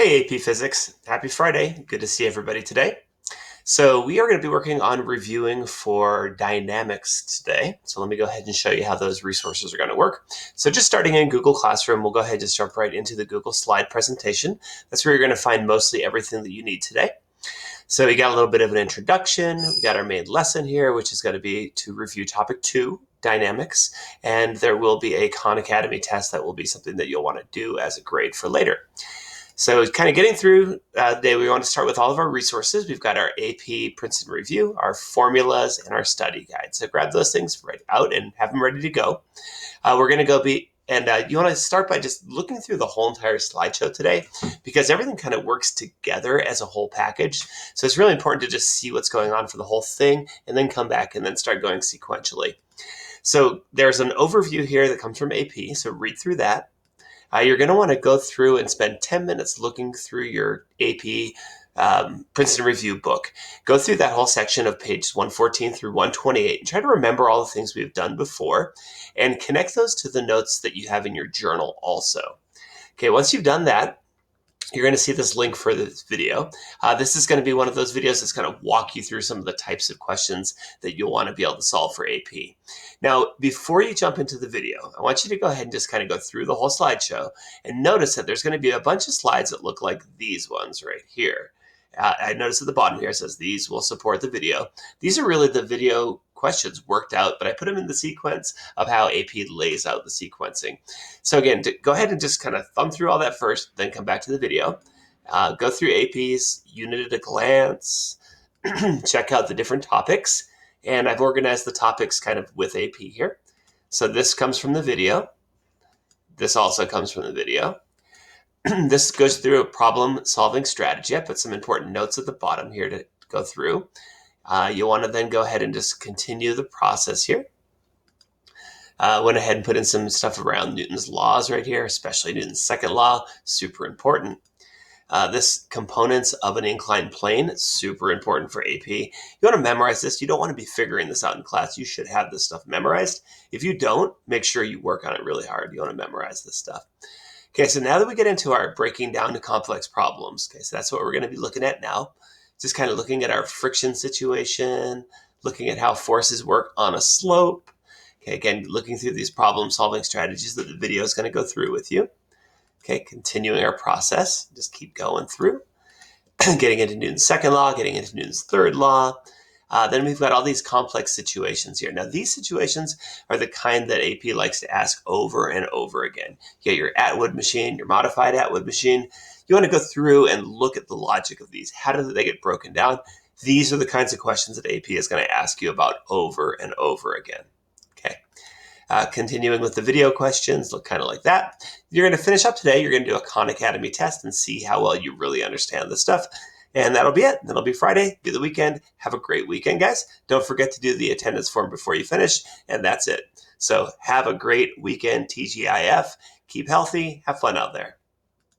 Hey, AP Physics. Happy Friday. Good to see everybody today. So we are going to be working on reviewing for dynamics today. So let me go ahead and show you how those resources are going to work. So just starting in Google Classroom, we'll go ahead and just jump right into the Google slide presentation. That's where you're going to find mostly everything that you need today. So we got a little bit of an introduction. We got our main lesson here, which is going to be to review topic 2, dynamics. And there will be a Khan Academy test that will be something that you'll want to do as a grade for later. So kind of getting through the day, we want to start with all of our resources. We've got our AP Princeton Review, our formulas, and our study guide. So grab those things right out and have them ready to go. We're going to go you want to start by just looking through the whole entire slideshow today because everything kind of works together as a whole package. So it's really important to just see what's going on for the whole thing and then come back and then start going sequentially. So there's an overview here that comes from AP. So read through that. You're going to want to go through and spend 10 minutes looking through your AP Princeton Review book. Go through that whole section of pages 114 through 128 and try to remember all the things we've done before and connect those to the notes that you have in your journal also. Okay, once you've done that, you're going to see this link for this video. This is going to be one of those videos that's going to walk you through some of the types of questions that you'll want to be able to solve for AP. Now, before you jump into the video, I want you to go ahead and just kind of go through the whole slideshow and notice that there's going to be a bunch of slides that look like these ones right here. I noticed at the bottom here it says these will support the video. These are really the video questions worked out, but I put them in the sequence of how AP lays out the sequencing. So again, go ahead and just kind of thumb through all that first, then come back to the video. Go through AP's unit at a glance, check out the different topics, and I've organized the topics kind of with AP here. So this comes from the video. This also comes from the video. This goes through a problem-solving strategy. I put some important notes at the bottom here to go through. You'll want to then go ahead and just continue the process here. Went ahead and put in some stuff around Newton's laws right here, especially Newton's second law, super important. This components of an inclined plane, super important for AP. You want to memorize this. You don't want to be figuring this out in class. You should have this stuff memorized. If you don't, make sure you work on it really hard. You want to memorize this stuff. Okay, so now that we get into our breaking down to complex problems, okay, so that's what we're going to be looking at now. Just kind of looking at our friction situation, looking at how forces work on a slope. Okay, again, looking through these problem-solving strategies that the video is going to go through with you. Okay, continuing our process, just keep going through. Getting into Newton's second law, getting into Newton's third law. Then we've got all these complex situations here. Now, these situations are the kind that AP likes to ask over and over again. You get your Atwood machine, your modified Atwood machine. You want to go through and look at the logic of these. How do they get broken down? These are the kinds of questions that AP is going to ask you about over and over again. Okay. Continuing with the video questions, look kind of like that. You're going to finish up today. You're going to do a Khan Academy test and see how well you really understand this stuff. And that'll be it. That'll be Friday. Be the weekend. Have a great weekend, guys. Don't forget to do the attendance form before you finish. And that's it. So have a great weekend, TGIF. Keep healthy. Have fun out there.